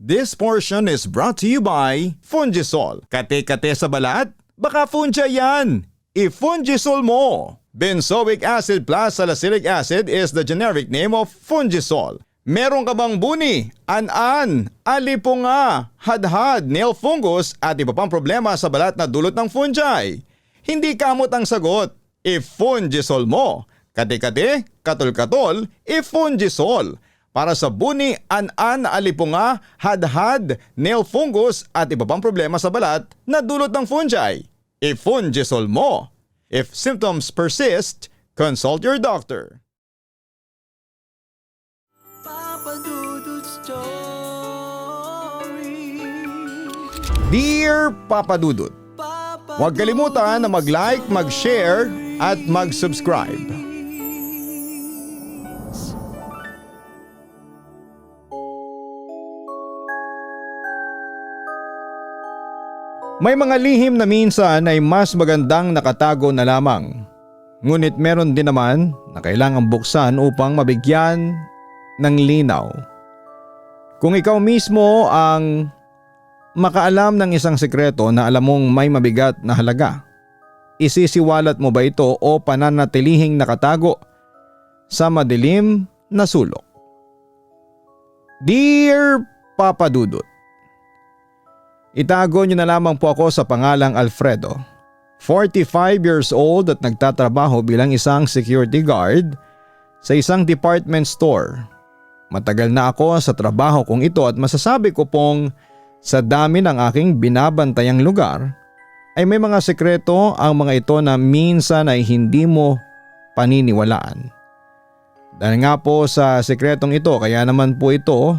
This portion is brought to you by Fungisol. Kate-kate sa balat? Baka fungi yan! I-Fungisol mo! Benzoic acid plus salicylic acid is the generic name of Fungisol. Meron ka bang buni, an-an, alipunga, hadhad, nail fungus at iba pang problema sa balat na dulot ng fungi? Hindi kamot ang sagot. I-Fungisol mo. Kate-kate, katol-katol, i-Fungisol. Para sa buni, an-an, alipunga, hadhad, nail fungus at iba pang problema sa balat na dulot ng fungi. I-Fungisol mo. If symptoms persist, consult your doctor. Dear Papa Dudut, huwag kalimutan na mag-like, mag-share at mag-subscribe. May mga lihim na minsan ay mas magandang nakatago na lamang. Ngunit meron din naman na kailangang buksan upang mabigyan ng linaw. Kung ikaw mismo ang makaalam ng isang sekreto na alam mong may mabigat na halaga, isisiwalat mo ba ito o pananatilihing nakatago sa madilim na sulok? Dear Papa Dudut, itago niyo na lamang po ako sa pangalang Alfredo, 45 years old at nagtatrabaho bilang isang security guard sa isang department store. Matagal na ako sa trabaho kong ito at masasabi ko pong sa dami ng aking binabantayang lugar ay may mga sekreto ang mga ito na minsan ay hindi mo paniniwalaan. Dahil nga po sa sekretong ito kaya naman po ito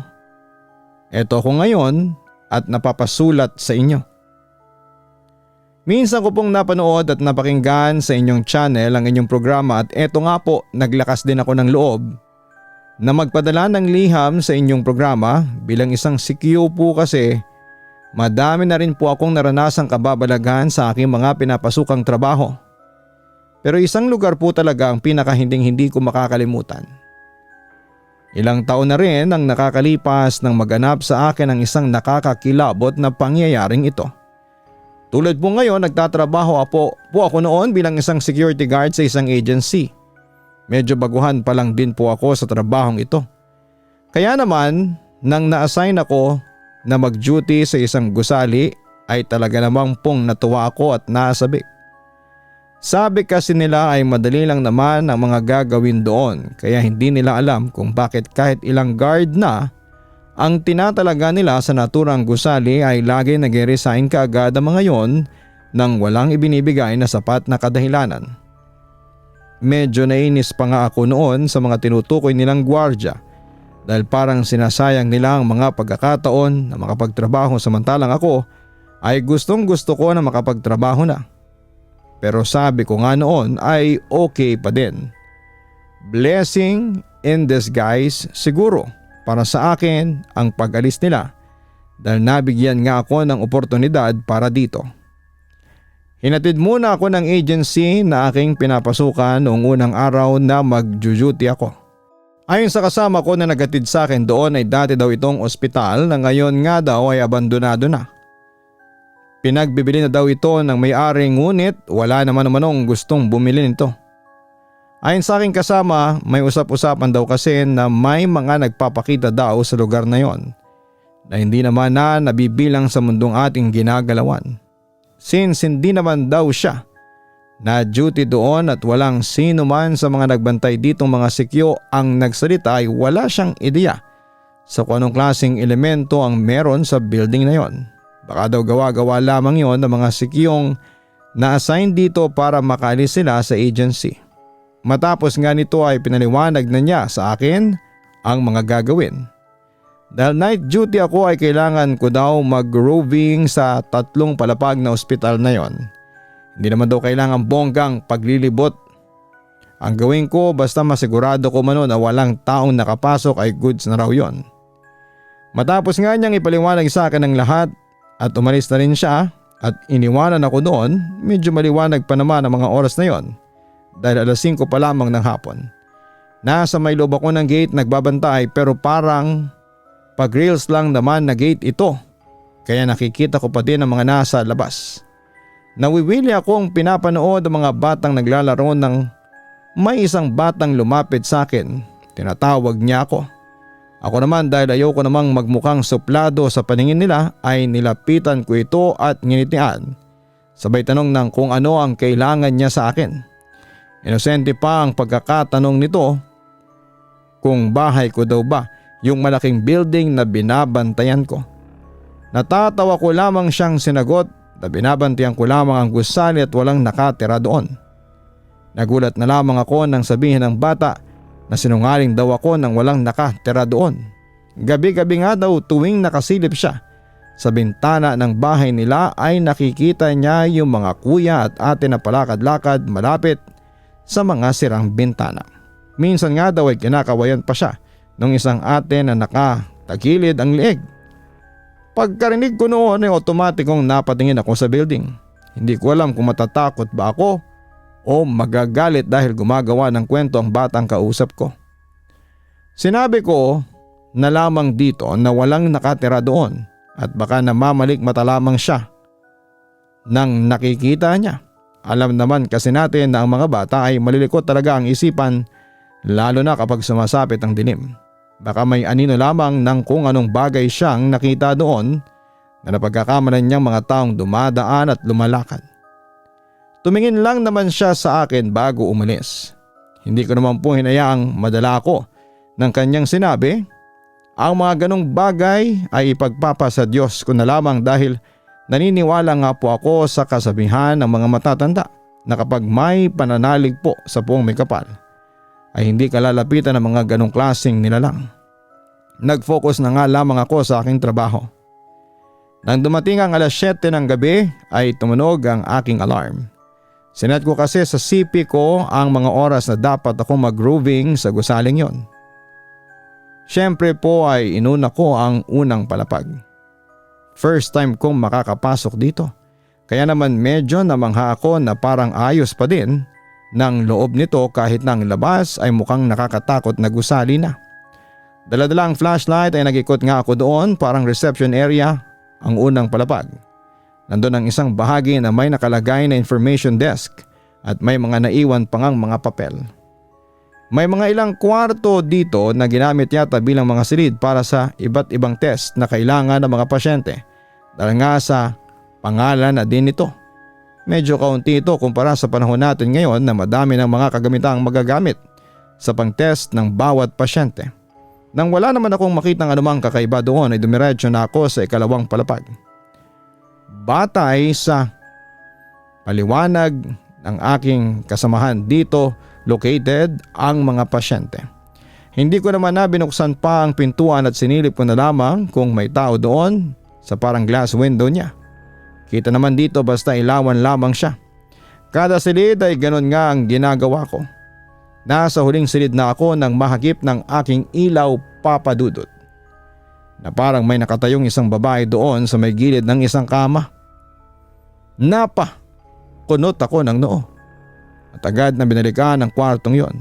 ko ngayon at napapasulat sa inyo. Minsan ko pong napanood at napakinggan sa inyong channel ang inyong programa at eto nga po naglakas din ako ng loob na magpadala ng liham sa inyong programa. Bilang isang CQ po kasi madami na rin po akong naranasang kababalaghan sa aking mga pinapasukang trabaho. Pero isang lugar po talaga ang pinakahinding-hindi ko makakalimutan. Ilang taon na rin ang nakakalipas nang maganap sa akin ang isang nakakakilabot na pangyayaring ito. Tulad po ngayon nagtatrabaho po ako noon bilang isang security guard sa isang agency. Medyo baguhan pa lang din po ako sa trabahong ito. Kaya naman nang na-assign ako na mag-duty sa isang gusali ay talaga namang pong natuwa ako at nasabik. Sabi kasi nila ay madali lang naman ang mga gagawin doon kaya hindi nila alam kung bakit kahit ilang guard na ang tinatalaga nila sa naturang gusali ay lagi nag-resign kaagad ang mga yon nang walang ibinibigay na sapat na kadahilanan. Medyo nainis pa nga ako noon sa mga tinutukoy nilang gwardya dahil parang sinasayang nila ang mga pagkakataon na makapagtrabaho samantalang ako ay gustong-gusto ko na makapagtrabaho na. Pero sabi ko nga noon ay okay pa din. Blessing in disguise siguro para sa akin ang pag-alis nila dahil nabigyan nga ako ng oportunidad para dito. Hinatid muna ako ng agency na aking pinapasukan noong unang araw na mag-duty ako. Ayon sa kasama ko na nagatid sa akin doon ay dati daw itong ospital na ngayon nga daw ay abandonado na. Pinagbibili na daw ito ng may-ari ngunit wala naman gustong bumili nito. Ayon sa aking kasama may usap-usapan daw kasi na may mga nagpapakita daw sa lugar na yon na hindi naman na nabibilang sa mundong ating ginagalawan. Since hindi naman daw siya na duty doon at walang sino man sa mga nagbantay ditong mga sikyo ang nagsalita ay wala siyang ideya sa kung anong klaseng elemento ang meron sa building na yon. Baka daw gawa-gawa lamang yon ng mga sikyong na-assign dito para makaalis sila sa agency. Matapos nga nito ay pinaliwanag na niya sa akin ang mga gagawin. Dahil night duty ako ay kailangan ko daw mag-roving sa 3 palapag na ospital na yon. Hindi naman daw kailangan bonggang paglilibot. Ang gawin ko basta masigurado ko man na walang taong nakapasok ay goods na raw yon. Matapos nga niyang ipaliwanag sa akin ang lahat at umalis na rin siya at iniwanan ako doon, medyo maliwanag pa naman ang mga oras na yon dahil alas 5 pa lamang ng hapon. Nasa may loob ako ng gate nagbabantay pero parang Pag reels lang naman na gate ito, kaya nakikita ko pa din ang mga nasa labas. Nawiwili akong pinapanood ang mga batang naglalaro ng may isang batang lumapit sa akin. Tinatawag niya ako. Ako naman dahil ayoko namang magmukhang suplado sa paningin nila ay nilapitan ko ito at nginitian. Sabay tanong ng kung ano ang kailangan niya sa akin. Inosente pa ang pagkakatanong nito kung bahay ko daw ba yung malaking building na binabantayan ko. Natatawa ko lamang siyang sinagot na binabantayan ko lamang ang gusali at walang nakatira doon. Nagulat na lamang ako nang sabihin ng bata na sinungaling daw ako nang walang nakatira doon. Gabi-gabi nga daw tuwing nakasilip siya sa bintana ng bahay nila ay nakikita niya yung mga kuya at ate na palakad-lakad malapit sa mga sirang bintana. Minsan nga daw ay kinakawayan pa siya ng isang ate na nakatagilid ang leeg. Pagkarinig ko noon ay otomatikong napatingin ako sa building. Hindi ko alam kung matatakot ba ako o magagalit dahil gumagawa ng kwento ang batang kausap ko. Sinabi ko na lamang dito na walang nakatira doon at baka namamalik mata lamang siya nang nakikita niya. Alam naman kasi natin na ang mga bata ay malilikot talaga ang isipan lalo na kapag sumasapit ang dilim. Baka may anino lamang ng kung anong bagay siyang nakita doon na napagkakamalan niyang mga taong dumadaan at lumalakad. Tumingin lang naman siya sa akin bago umalis. Hindi ko naman po hinayaang madala ako ng kanyang sinabi. Ang mga ganong bagay ay ipagpapasa Diyos ko na lamang dahil naniniwala nga po ako sa kasabihan ng mga matatanda na kapag may pananalig po sa puong may kapal ay hindi kalalapitan ng mga ganong klaseng nilalang. Nag-focus na nga lamang ako sa aking trabaho. Nang dumating ang alas 7 ng gabi ay tumunog ang aking alarm. Sinet ko kasi sa CP ko ang mga oras na dapat ako mag-grooving sa gusaling yon. Siyempre po ay inuna ko ang unang palapag. First time kong makakapasok dito. Kaya naman medyo namangha ako na parang ayos pa din ng loob nito kahit nang labas ay mukhang nakakatakot na gusali na. Dala-dala ang flashlight ay nag-ikot nga ako doon parang reception area ang unang palapag. Nandun ang isang bahagi na may nakalagay na information desk at may mga naiwan pang mga papel. May mga ilang kwarto dito na ginamit yata bilang mga silid para sa iba't ibang test na kailangan ng mga pasyente dahil nga sa pangalan na din ito. Medyo kaunti ito kumpara sa panahon natin ngayon na madami ng mga kagamitang magagamit sa pang-test ng bawat pasyente. Nang wala naman akong makitang anumang kakaiba doon ay dumiretso na ako sa ikalawang palapag. Batay sa paliwanag ng aking kasamahan dito located ang mga pasyente. Hindi ko naman na binuksan pa ang pintuan at sinilip ko na lamang kung may tao doon sa parang glass window niya. Kita naman dito basta ilawan lamang siya. Kada silid ay ganon nga ang ginagawa ko. Nasa huling silid na ako nang mahagip ng aking ilaw papadudot. Na parang may nakatayong isang babae doon sa may gilid ng isang kama. Kunot ako ng noo. At agad na binalikan ang kwartong yon.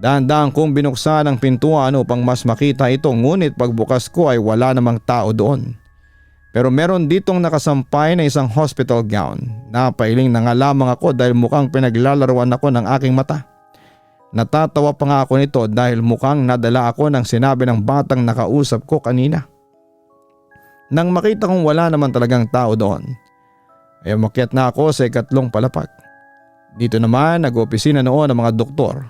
Dahan-dahan kong binuksan ang pintuan upang mas makita ito ngunit pagbukas ko ay wala namang tao doon. Pero meron ditong nakasampay na isang hospital gown. Napailing na nga lamang ako dahil mukhang pinaglalaruan ako ng aking mata. Natatawa pa nga ako nito dahil mukhang nadala ako ng sinabi ng batang nakausap ko kanina. Nang makita kong wala naman talagang tao doon, ay umakyat na ako sa ikatlong palapag. Dito naman nag-opisina noon ang mga doktor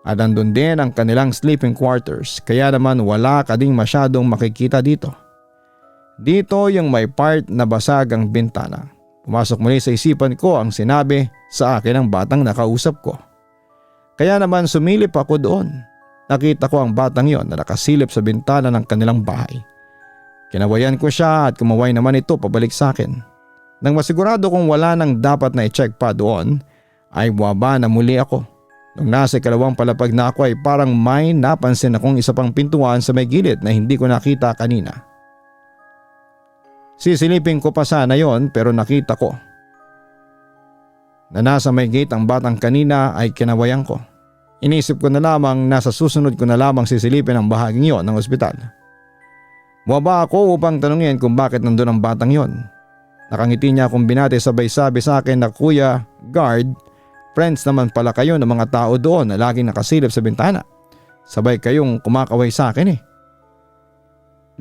at andun din ang kanilang sleeping quarters kaya naman wala ka ding masyadong makikita dito. Dito yung may part na basag ang bintana. Pumasok muli sa isipan ko ang sinabi sa akin ng batang nakausap ko. Kaya naman sumilip ako doon. Nakita ko ang batang yon na nakasilip sa bintana ng kanilang bahay. Kinawayan ko siya at kumaway naman ito pabalik sa akin. Nang masigurado kong wala nang dapat na i-check pa doon ay buwaba na muli ako. Nung nasa ikalawang palapag na ako ay parang may napansin akong isa pang pintuan sa may gilid na hindi ko nakita kanina. Sisilipin ko pa sana yon pero nakita ko na nasa may gate ang batang kanina ay kinawayan ko. Inisip ko na lamang nasa susunod ko na lamang sisilipin ang bahaging yon ng ospital. Bumaba ako upang tanungin kung bakit nandun ang batang yon. Nakangiti niya akong binati sabay sabi sa akin na Kuya, guard, friends naman pala kayo ng mga tao doon na laging nakasilip sa bintana. Sabay kayong kumakaway sa akin eh.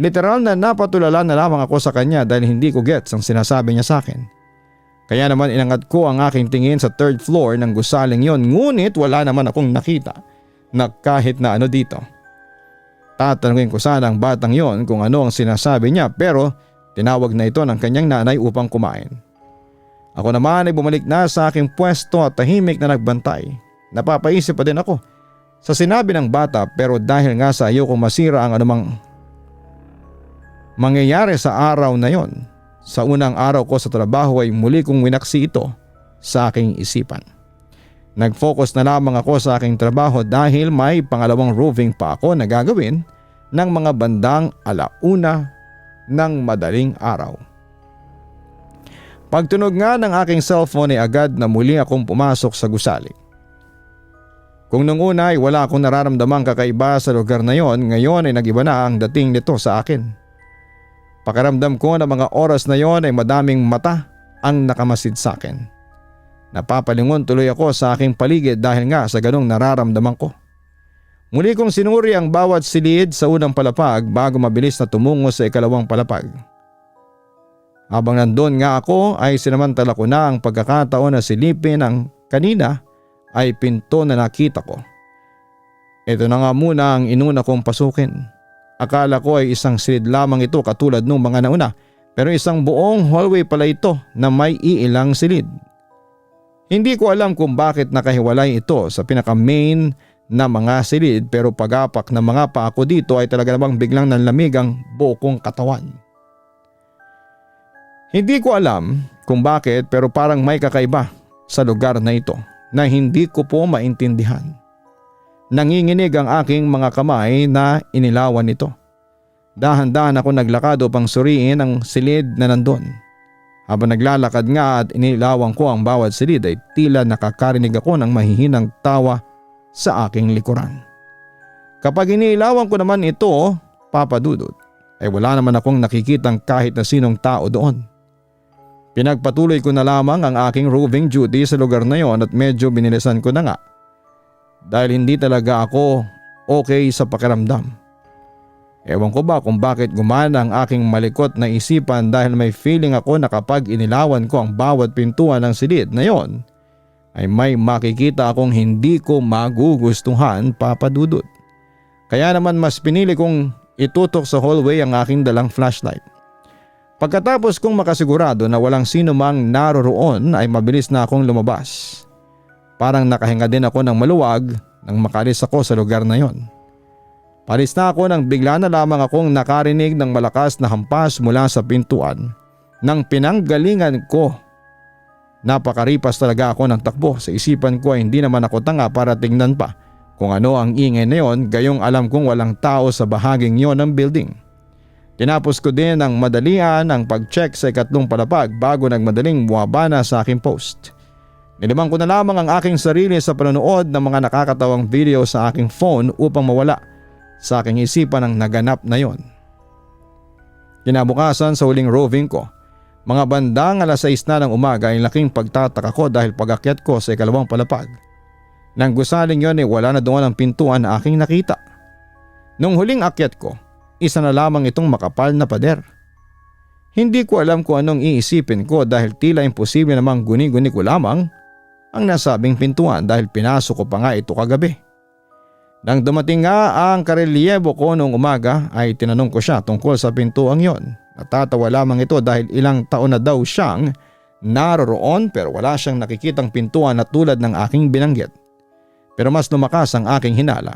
Literal na napatulala na lamang ako sa kanya dahil hindi ko gets ang sinasabi niya sa akin. Kaya naman inangat ko ang aking tingin sa third floor ng gusaling yon, ngunit wala naman akong nakita na kahit na ano dito. Tatanungin ko sana ang batang yon kung ano ang sinasabi niya pero tinawag na ito ng kanyang nanay upang kumain. Ako naman ay bumalik na sa aking pwesto at tahimik na nagbantay. Napapaisip pa din ako sa sinabi ng bata pero dahil nga sa ayokong masira ang anumang mangyayari sa araw na yon, sa unang araw ko sa trabaho ay muli kong winaksi ito sa aking isipan. Nag-focus na lamang ako sa aking trabaho dahil may pangalawang roving pa ako na gagawin ng mga bandang 1:00 ng madaling araw. Pagtunog nga ng aking cellphone ay agad na muli akong pumasok sa gusali. Kung nung una ay wala akong nararamdamang kakaiba sa lugar na yon, ngayon ay nag-iba na ang dating nito sa akin. Pakiramdam ko na mga oras na yon ay madaming mata ang nakamasid sa akin. Napapalingon tuloy ako sa aking paligid dahil nga sa ganong nararamdaman ko. Muli kong sinuri ang bawat silid sa unang palapag bago mabilis na tumungo sa ikalawang palapag. Habang nandun nga ako ay sinamantala ko na ang pagkakataon na silipin ang kanina ay pinto na nakita ko. Ito na nga muna ang inuna kong pasukin. Akala ko ay isang silid lamang ito katulad nung mga nauna pero isang buong hallway pala ito na may iilang silid. Hindi ko alam kung bakit nakahiwalay ito sa pinaka-main na mga silid pero pag-apak ng mga paa ko dito ay talaga namang biglang nanlamig ang buo kong katawan. Hindi ko alam kung bakit pero parang may kakaiba sa lugar na ito na hindi ko po maintindihan. Nanginginig ang aking mga kamay na inilawan nito. Dahan-dahan ako naglakad upang suriin ang silid na nandun. Habang naglalakad nga at inilawan ko ang bawat silid ay tila nakakarinig ako ng mahihinang tawa sa aking likuran. Kapag inilawan ko naman ito, Papa Dudut, ay wala naman akong nakikitang kahit na sinong tao doon. Pinagpatuloy ko na lamang ang aking roving duty sa lugar na yon at medyo binilisan ko na nga dahil hindi talaga ako okay sa pakiramdam. Ewan ko ba kung bakit gumana ang aking malikot na isipan dahil may feeling ako na kapag inilawan ko ang bawat pintuan ng silid na yon ay may makikita akong hindi ko magugustuhan, Papa Dudut. Kaya naman mas pinili kong itutok sa hallway ang aking dalang flashlight. Pagkatapos kong makasigurado na walang sino mang naroroon ay mabilis na akong lumabas. Parang nakahinga din ako ng maluwag nang makalis ako sa lugar na yon. Palis na ako nang bigla na lamang akong nakarinig ng malakas na hampas mula sa pintuan nang pinanggalingan ko. Napakaripas talaga ako ng takbo. Sa isipan ko ay hindi naman ako tanga para tingnan pa kung ano ang ingay na yon, gayong alam kong walang tao sa bahaging yon ng building. Tinapos ko din ng madalian ang pag-check sa ikatlong palapag bago nagmadaling bumaba na sa aking post. Nilimang ko na lamang ang aking sarili sa panonood ng mga nakakatawang video sa aking phone upang mawala sa aking isipan ang naganap na yon. Kinabukasan sa huling roving ko, mga bandang 6:00 na ng umaga ay laking pagtataka ko dahil pag-akyat ko sa ikalawang palapag. Nang gusaling yon ay wala na doon ang pintuan na aking nakita. Nung huling akyat ko, isa na lamang itong makapal na pader. Hindi ko alam kung anong iisipin ko dahil tila imposible namang guni-guni ko lamang ang nasabing pintuan dahil pinasok ko pa nga ito kagabi. Nang dumating nga ang karelyebo ko noong umaga ay tinanong ko siya tungkol sa pintuang yon. Natatawa lamang ito dahil ilang taon na daw siyang naroroon pero wala siyang nakikitang pintuan na tulad ng aking binanggit. Pero mas lumakas ang aking hinala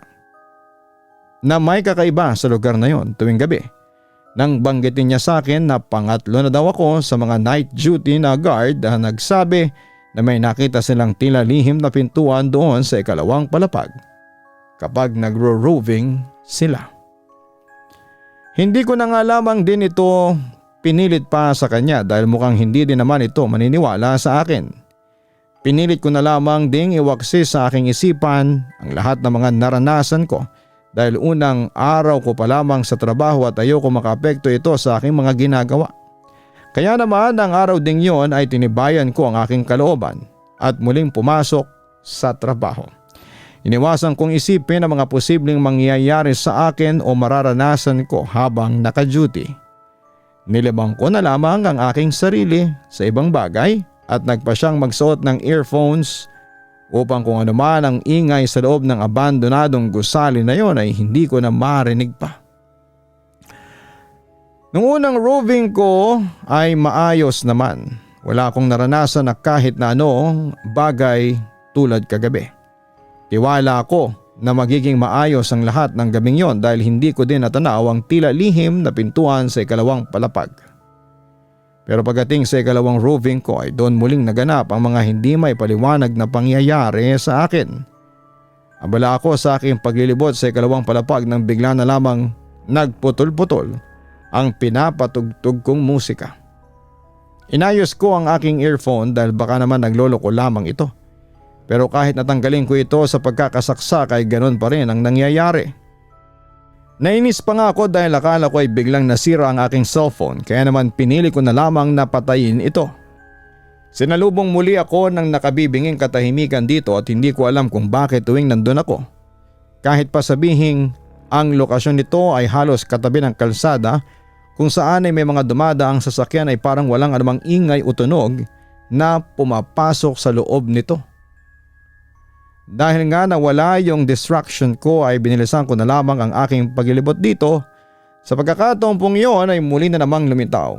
na may kakaiba sa lugar na yon tuwing gabi. Nang banggitin niya sa akin na pangatlo na daw ako sa mga night duty na guard na nagsabi na may nakita silang tila lihim na pintuan doon sa ikalawang palapag kapag nagro-roving sila. Hindi ko na nga lamang din ito pinilit pa sa kanya dahil mukhang hindi din naman ito maniniwala sa akin. Pinilit ko na lamang ding iwaksi sa aking isipan ang lahat ng mga naranasan ko dahil unang araw ko pa lamang sa trabaho at ayoko makaapekto ito sa aking mga ginagawa. Kaya naman ang araw ding yon ay tinibayan ko ang aking kalooban at muling pumasok sa trabaho. Iniwasan kong isipin ang mga posibleng mangyayari sa akin o mararanasan ko habang naka-duty. Nilibang ko na lamang ang aking sarili sa ibang bagay at nagpa siyang magsuot ng earphones upang kung ano man ang ingay sa loob ng abandonadong gusali na yon ay hindi ko na marinig pa. Nung unang roving ko ay maayos naman. Wala akong naranasan na kahit na anong bagay tulad kagabi. Tiwala ako na magiging maayos ang lahat ng gabing yon dahil hindi ko din natanaw ang tila lihim na pintuan sa ikalawang palapag. Pero pagdating sa ikalawang roving ko ay doon muling naganap ang mga hindi may paliwanag na pangyayari sa akin. Abala ako sa aking paglilibot sa ikalawang palapag nang bigla na lamang nagputol-putol ang pinapatugtog kong musika. Inayos ko ang aking earphone dahil baka naman nagloloko lamang ito. Pero kahit natanggalin ko ito sa pagkakasaksak ay ganon pa rin ang nangyayari. Nainis pa nga ako dahil akala ko ay biglang nasira ang aking cellphone kaya naman pinili ko na lamang na patayin ito. Sinalubong muli ako ng nakabibinging katahimikan dito at hindi ko alam kung bakit tuwing nandun ako. Kahit pa sabihing ang lokasyon nito ay halos katabi ng kalsada kung saan ay may mga dumadaang sasakyan ay parang walang anumang ingay o tunog na pumapasok sa loob nito. Dahil nga nawala yung distraction ko ay binilisan ko na lamang ang aking paglilibot dito. Sa pagkakataon pong yon ay muli na namang lumitaw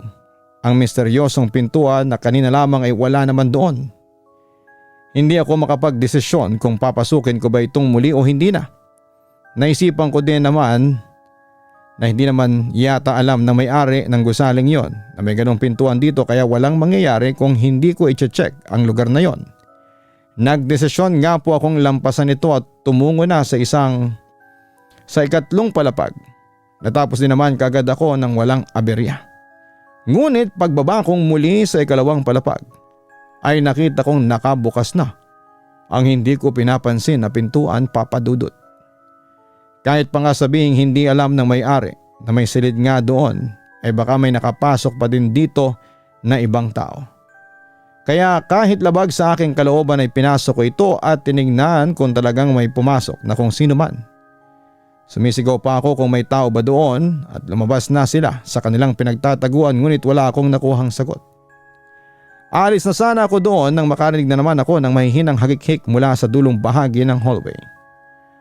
ang misteryosong pintuan na kanina lamang ay wala naman doon. Hindi ako makapagdesisyon kung papasukin ko ba itong muli o hindi na. Naisipan ko din naman na hindi naman yata alam na may-ari ng gusaling yon na may ganong pintuan dito kaya walang mangyayari kung hindi ko i-check ang lugar na yon. Nagdesisyon nga po akong lampasan ito at tumungo na sa ikatlong palapag. Natapos din naman kagad ako ng walang aberya. Ngunit pagbaba kong muli sa ikalawang palapag ay nakita kong nakabukas na ang hindi ko pinapansin na pintuan, Papa Dudut. Kahit pa nga sabihing hindi alam ng may-ari na may silid nga doon ay baka may nakapasok pa din dito na ibang tao. Kaya kahit labag sa aking kalooban ay pinasok ko ito at tinignan kung talagang may pumasok na kung sino man. Sumisigaw pa ako kung may tao ba doon at lumabas na sila sa kanilang pinagtataguan ngunit wala akong nakuhang sagot. Alis na sana ako doon nang makarinig na naman ako ng mahihinang hagik-hik mula sa dulong bahagi ng hallway.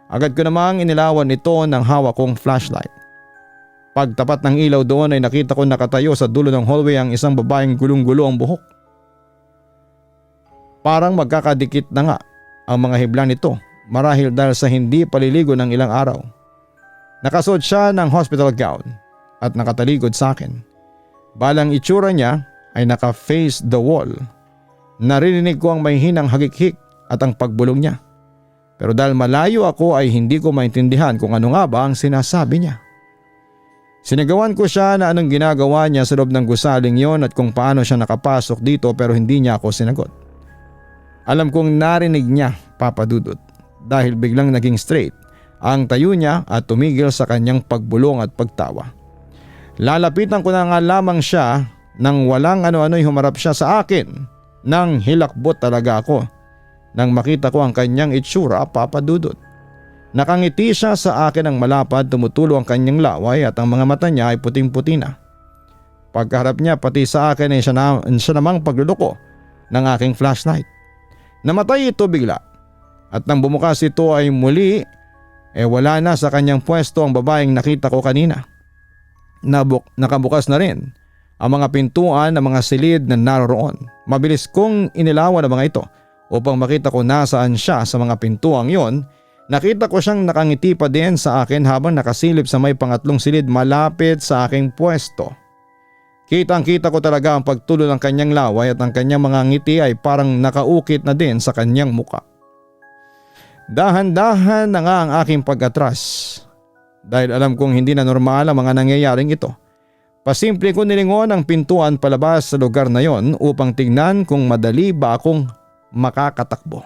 Agad ko namang inilawan ito ng hawak kong flashlight. Pagtapat ng ilaw doon ay nakita ko nakatayo sa dulo ng hallway ang isang babaeng gulong-gulo ang buhok. Parang magkakadikit na nga ang mga hibla nito marahil dahil sa hindi paliligo ng ilang araw. Nakasuot siya ng hospital gown at nakataligod sa akin. Balang itsura niya ay naka-face the wall. Naririnig ko ang mahihinang hagik-hik at ang pagbulong niya. Pero dahil malayo ako ay hindi ko maintindihan kung ano nga ba ang sinasabi niya. Sinigawan ko siya na anong ginagawa niya sa loob ng gusaling yon at kung paano siya nakapasok dito pero hindi niya ako sinagot. Alam kong narinig niya, Papa Dudut, dahil biglang naging straight ang tayo niya at tumigil sa kanyang pagbulong at pagtawa. Lalapitan ko na nga lamang siya nang walang ano-ano'y humarap siya sa akin nang hilakbot talaga ako nang makita ko ang kanyang itsura, Papa Dudut. Nakangiti siya sa akin ng malapad, tumutulo ang kanyang laway at ang mga mata niya ay puting-puti na. Pagkaharap niya pati sa akin ay siya namang pagluloko ng aking flashlight. Namatay ito bigla at nang bumukas ito ay muli wala na sa kanyang pwesto ang babaeng nakita ko kanina. Nakabukas na rin ang mga pintuan ng mga silid na naroroon. Mabilis kong inilawan ang mga ito upang makita ko nasaan siya sa mga pintuang yon. Nakita ko siyang nakangiti pa din sa akin habang nakasilip sa may pangatlong silid malapit sa aking pwesto. Kitang-kita ko talaga ang pagtulo ng kanyang laway at ang kanyang mga ngiti ay parang nakaukit na din sa kanyang muka. Dahan-dahan na nga ang aking pag-atras dahil alam kong hindi na normal ang mga nangyayaring ito. Pasimple ko nilingon ang pintuan palabas sa lugar na yon upang tignan kung madali ba akong makakatakbo.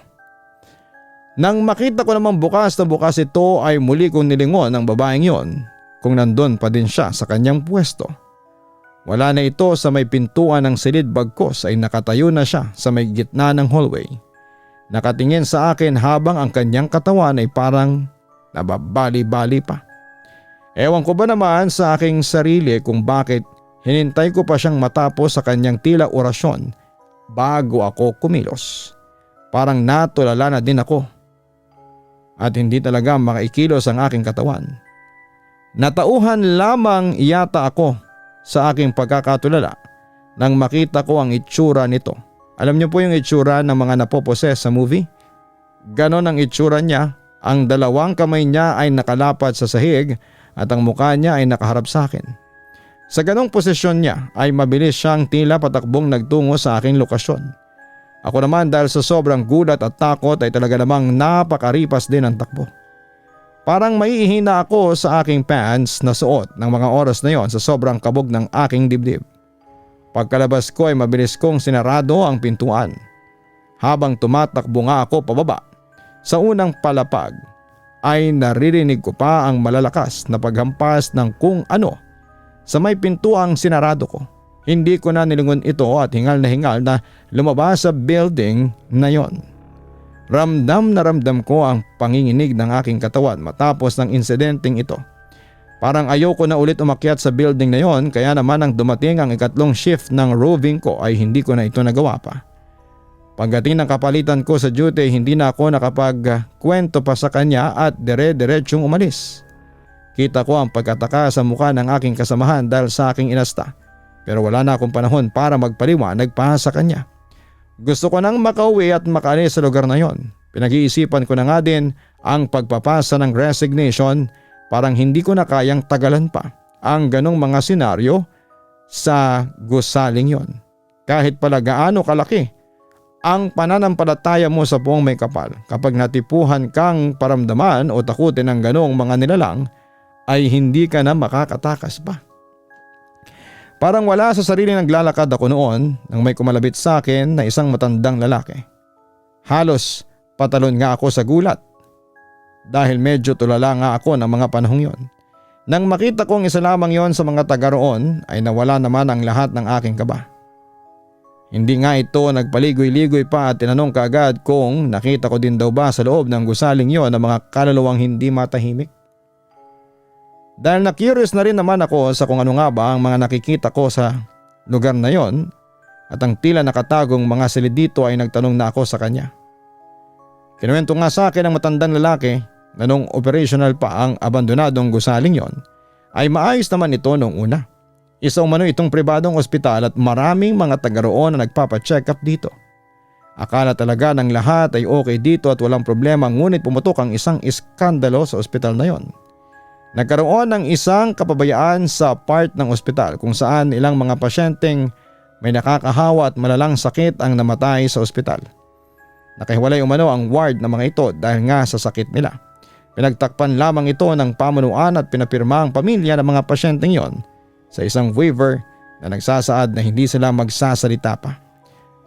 Nang makita ko namang bukas na bukas ito ay muli kong nilingon ang babaeng yon kung nandun pa din siya sa kanyang pwesto. Wala na ito sa may pintuan ng silid, bagkos ay nakatayo na siya sa may gitna ng hallway. Nakatingin sa akin habang ang kanyang katawan ay parang nababali-bali pa. Ewan ko ba naman sa aking sarili kung bakit hinintay ko pa siyang matapos sa kanyang tila orasyon bago ako kumilos. Parang natulala na din ako at hindi talaga makaikilos ang aking katawan. Natauhan lamang yata ako sa aking pagkakatulala nang makita ko ang itsura nito. Alam niyo po yung itsura ng mga napoposes sa movie? Ganon ang itsura niya. Ang dalawang kamay niya ay nakalapat sa sahig at ang mukha niya ay nakaharap sa akin. Sa ganong posisyon niya ay mabilis siyang tila patakbong nagtungo sa aking lokasyon. Ako naman dahil sa sobrang gulat at takot ay talaga namang napakaripas din ang takbo. Parang maiihina ako sa aking pants na suot ng mga oras na yon sa sobrang kabog ng aking dibdib. Pagkalabas ko ay mabilis kong sinarado ang pintuan. Habang tumatakbo nga ako pababa, sa unang palapag ay naririnig ko pa ang malalakas na paghampas ng kung ano sa may pintuang sinarado ko. Hindi ko na nilingon ito at hingal na lumabas sa building na yon. Ramdam na ramdam ko ang panginginig ng aking katawan matapos ng insidenteng ito. Parang ayoko na ulit umakyat sa building na yon, kaya naman nang dumating ang ikatlong shift ng roving ko ay hindi ko na ito nagawa pa. Pagdating ng kapalitan ko sa duty, hindi na ako nakapagkwento pa sa kanya at dire-diretsyong umalis. Kita ko ang pagkataka sa mukha ng aking kasamahan dahil sa aking inasta. Pero wala na akong panahon para magpaliwanag pa sa kanya. Gusto ko nang makauwi at makaalis sa lugar na yon. Pinag-iisipan ko na nga din ang pagpapasa ng resignation. Parang hindi ko na kayang tagalan pa ang ganong mga senaryo sa gusaling yon. Kahit pala gaano kalaki ang pananampalataya mo sa buong may kapal, kapag natipuhan kang paramdaman o takutin ng ganong mga nilalang ay hindi ka na makakatakas pa. Parang wala sa sarili naglalakad ako noon nang may kumalabit sa akin na isang matandang lalaki. Halos patalon nga ako sa gulat dahil medyo tulala nga ako ng mga panahong yon. Nang makita kong isa lamang yon sa mga taga roon ay nawala naman ang lahat ng aking kaba. Hindi nga ito nagpaligoy-ligoy pa at tinanong kaagad kung nakita ko din daw ba sa loob ng gusaling yon ang mga kaluluwang hindi matahimik. Dahil na-curious na rin naman ako sa kung ano nga ba ang mga nakikita ko sa lugar na yon at ang tila nakatagong mga silid dito ay nagtanong na ako sa kanya. Kinuwento nga sa akin ng matandang lalaki na nung operational pa ang abandonadong gusaling yon ay maayos naman ito nung una. Isa umano itong pribadong ospital at maraming mga taga roon na nagpapacheck up dito. Akala talaga ng lahat ay okay dito at walang problema, ngunit pumutok ang isang iskandalo sa ospital na yon. Nagkaroon ng isang kapabayaan sa part ng ospital kung saan ilang mga pasyenteng may nakakahawa at malalang sakit ang namatay sa ospital. Nakahiwalay umano ang ward ng mga ito dahil nga sa sakit nila. Pinagtakpan lamang ito ng pamunuan at pinapirma ang pamilya ng mga pasyenteng yon sa isang waiver na nagsasaad na hindi sila magsasalita pa.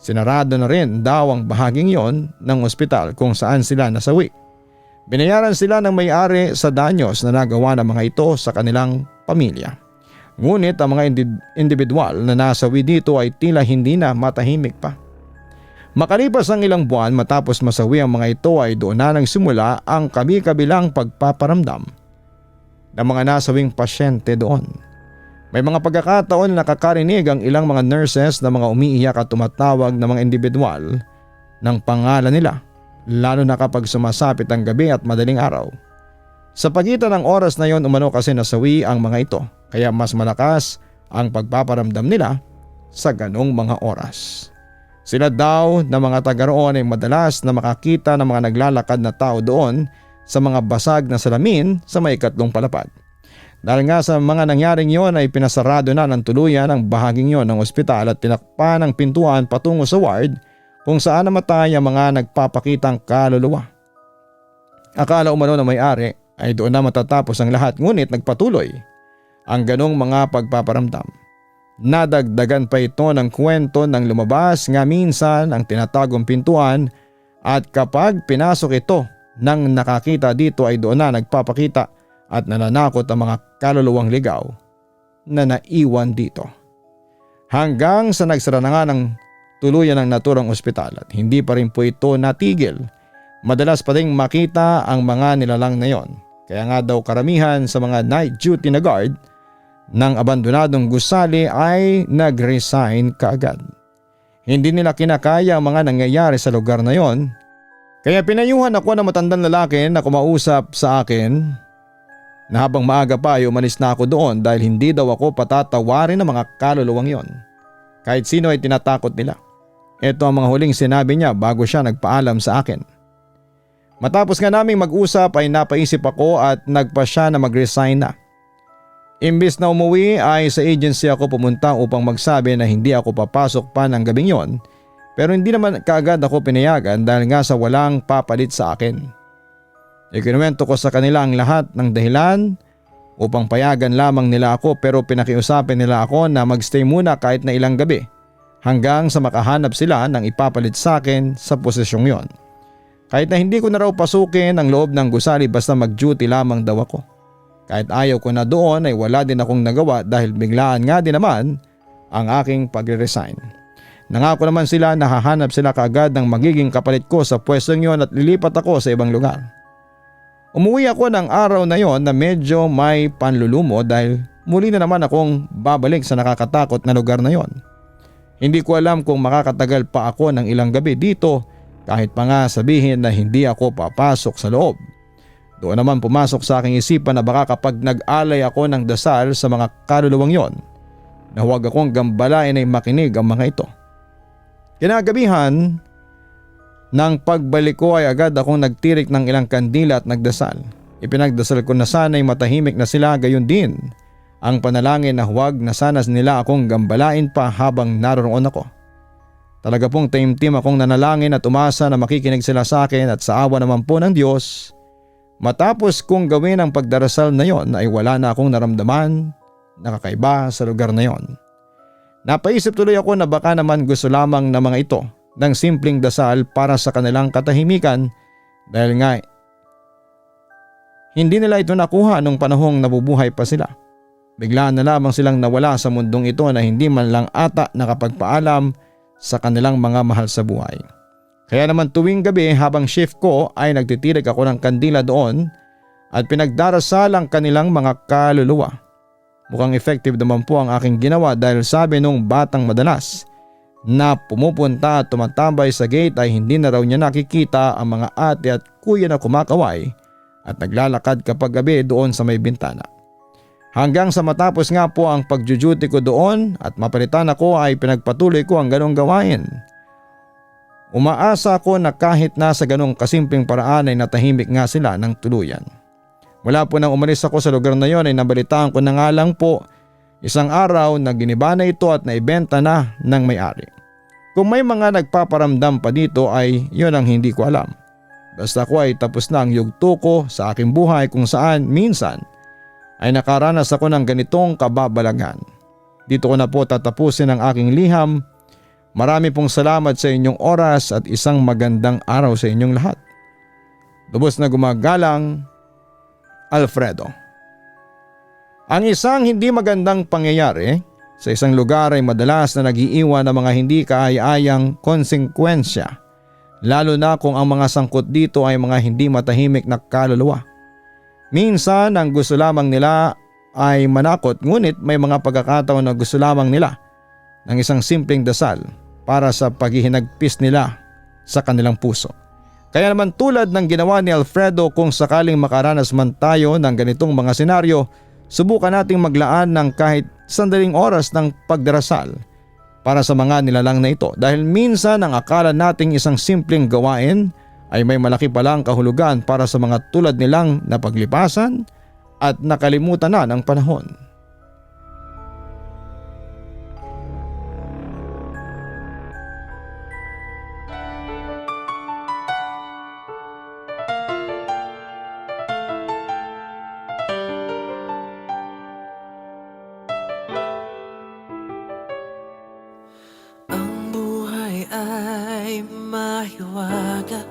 Sinarado na rin daw ang bahaging yon ng ospital kung saan sila nasawi. Binayaran sila ng may-ari sa danyos na nagawa ng mga ito sa kanilang pamilya. Ngunit ang mga individual na nasawi dito ay tila hindi na matahimik pa. Makalipas ang ilang buwan matapos masawi ang mga ito ay doon na nagsimula ang kabi-kabilang pagpaparamdam ng mga nasawing pasyente doon. May mga pagkakataon na nakakarinig ang ilang mga nurses na mga umiiyak at tumatawag na mga individual ng pangalan nila, lalo na kapag sumasapit ang gabi at madaling araw. Sa pagitan ng oras na yon umano kasi nasawi ang mga ito, kaya mas malakas ang pagpaparamdam nila sa ganong mga oras. Sila daw na mga taga roon ay madalas na makakita ng mga naglalakad na tao doon sa mga basag na salamin sa may ikatlong palapag. Dahil nga sa mga nangyaring yon ay pinasarado na ng tuluyan ang bahaging yon ng ospital at tinakpan ang pintuan patungo sa ward kung saan namatay ang mga nagpapakitang kaluluwa. Akala umano na may-ari ay doon na matatapos ang lahat, ngunit nagpatuloy ang ganong mga pagpaparamdam. Nadagdagan pa ito ng kwento ng lumabas nga minsan ang tinatagong pintuan at kapag pinasok ito nang nakakita dito ay doon na nagpapakita at nananakot ang mga kaluluwang ligaw na naiwan dito. Hanggang sa nagsara na nga ng tuluyan ng naturang ospital at hindi pa rin po ito natigil. Madalas pa ding makita ang mga nilalang na yon. Kaya nga daw karamihan sa mga night duty na guard ng abandonadong gusali ay nag-resign kaagad. Hindi nila kinakaya ang mga nangyayari sa lugar na yon. Kaya pinayuhan ako ng matandang lalaki na kumausap sa akin na habang maaga pa ay umalis na ako doon dahil hindi daw ako patatawarin ng mga kaluluwang yon. Kahit sino ay tinatakot nila. Ito ang mga huling sinabi niya bago siya nagpaalam sa akin. Matapos nga naming mag-usap ay napaisip ako at nagpa siya na mag-resign na. Imbis na umuwi ay sa agency ako pumunta upang magsabi na hindi ako papasok pa ng gabing yon, pero hindi naman kaagad ako pinayagan dahil nga sa walang papalit sa akin. Ikinuwento ko sa kanila ang lahat ng dahilan upang payagan lamang nila ako, pero pinakiusapin nila ako na magstay muna kahit na ilang gabi hanggang sa makahanap sila ng ipapalit sa akin sa posisyong yon. Kahit na hindi ko na raw pasukin ang loob ng gusali basta mag-duty lamang daw ako. Kahit ayaw ko na doon ay wala din akong nagawa dahil biglaan nga din naman ang aking pagre-resign. Nangako naman sila na hahanap sila kaagad ng magiging kapalit ko sa pwestong yon at lilipat ako sa ibang lugar. Umuwi ako ng araw na yon na medyo may panlulumo dahil muli na naman akong babalik sa nakakatakot na lugar na yon. Hindi ko alam kung makakatagal pa ako ng ilang gabi dito kahit pa nga sabihin na hindi ako papasok sa loob. Doon naman pumasok sa aking isipan na baka kapag nag-alay ako ng dasal sa mga kaluluwang yon, na huwag akong gambalain ay makinig ang mga ito. Kinagabihan ng pagbalik ko ay agad akong nagtirik ng ilang kandila at nagdasal. Ipinagdasal ko na sana'y matahimik na sila, gayon din ang panalangin na huwag na sana nila akong gambalain pa habang naroon ako. Talaga pong taimtim akong nanalangin at umasa na makikinig sila sa akin at sa awa naman po ng Diyos. Matapos kong gawin ang pagdarasal na yon ay wala na akong naramdaman na kakaiba sa lugar na yon. Napaisip tuloy ako na baka naman gusto lamang ng mga ito ng simpleng dasal para sa kanilang katahimikan dahil nga hindi nila ito nakuha nung panahong nabubuhay pa sila. Biglaan na lamang silang nawala sa mundong ito na hindi man lang ata nakapagpaalam sa kanilang mga mahal sa buhay. Kaya naman tuwing gabi habang shift ko ay nagtitirik ako ng kandila doon at pinagdarasal ang kanilang mga kaluluwa. Mukhang effective naman po ang aking ginawa dahil sabi nung batang madalas na pumupunta at tumatambay sa gate ay hindi na raw niya nakikita ang mga ate at kuya na kumakaway at naglalakad kapag gabi doon sa may bintana. Hanggang sa matapos nga po ang pagjujuti ko doon at mapalitan ako ay pinagpatuloy ko ang ganong gawain. Umaasa ako na kahit nasa ganong kasimpleng paraan ay natahimik nga sila ng tuluyan. Mula po nang umalis ako sa lugar na yon ay nabalitaan ko na nga lang po isang araw na giniba na ito at naibenta na ng may-ari. Kung may mga nagpaparamdam pa dito ay yon ang hindi ko alam. Basta ko ay tapos na ang yugto ko sa aking buhay kung saan minsan ay nakaranas ako ng ganitong kababalagan. Dito ko na po tatapusin ang aking liham. Marami pong salamat sa inyong oras at isang magandang araw sa inyong lahat. Lubos na gumagalang, Alfredo. Ang isang hindi magandang pangyayari sa isang lugar ay madalas na nagiiwan ng mga hindi kaaya-ayang konsekwensya, lalo na kung ang mga sangkot dito ay mga hindi matahimik na kaluluwa. Minsan ang gusto lamang nila ay manakot, ngunit may mga pagkakataon na gusto lamang nila ng isang simpleng dasal para sa paghihinagpis nila sa kanilang puso. Kaya naman tulad ng ginawa ni Alfredo, kung sakaling makaranas man tayo ng ganitong mga senaryo, subukan nating maglaan ng kahit sandaling oras ng pagdarasal para sa mga nilalang na ito, dahil minsan ang akala nating isang simpleng gawain ay may malaki palang kahulugan para sa mga tulad nilang napaglipasan at nakalimutan na ng panahon. Ang buhay ay mahiwaga,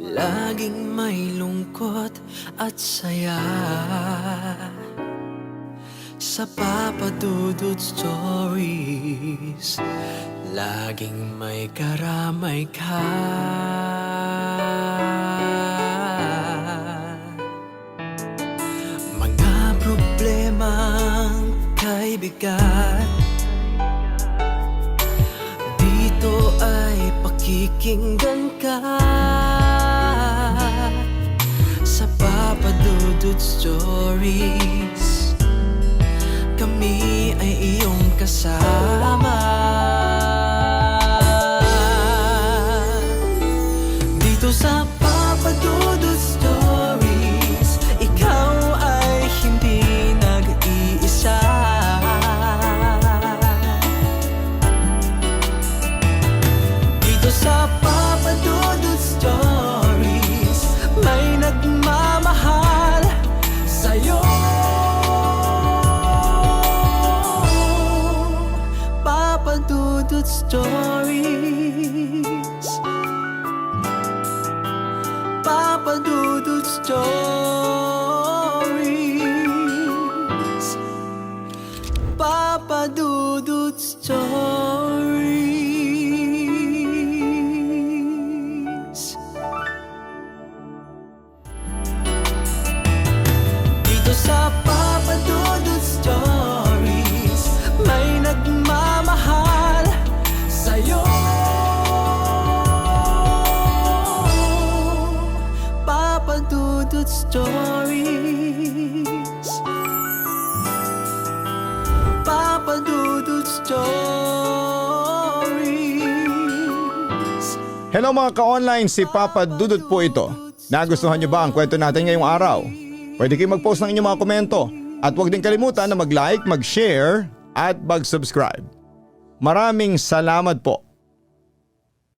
laging may lungkot at saya. Sa Papa Dudut Stories, laging may karamay ka. Mga problemang kay bigat, dito ay pakikinggan ka. Sa Papa Dudut Stories, kami ay iyong kasama. Dito sa Papa Dudut Stories, ikaw ay hindi nag-iisa. Dito sa Papa Dudut Stories, may nagmamahal sa'yo. Papa Dudut Stories, Papa Dudut Stories, Papa Dudut Stories. Dito sa Papa Dudut Stories, may nagmamahal sa'yo. Papa Dudut Stories, Papa Dudut Stories. Hello mga ka-online, si Papa Dudut po ito. Nagustuhan niyo ba ang kwento natin ngayong araw? Pwede kayong mag-post ng inyong mga komento at huwag din kalimutan na mag-like, mag-share at mag-subscribe. Maraming salamat po.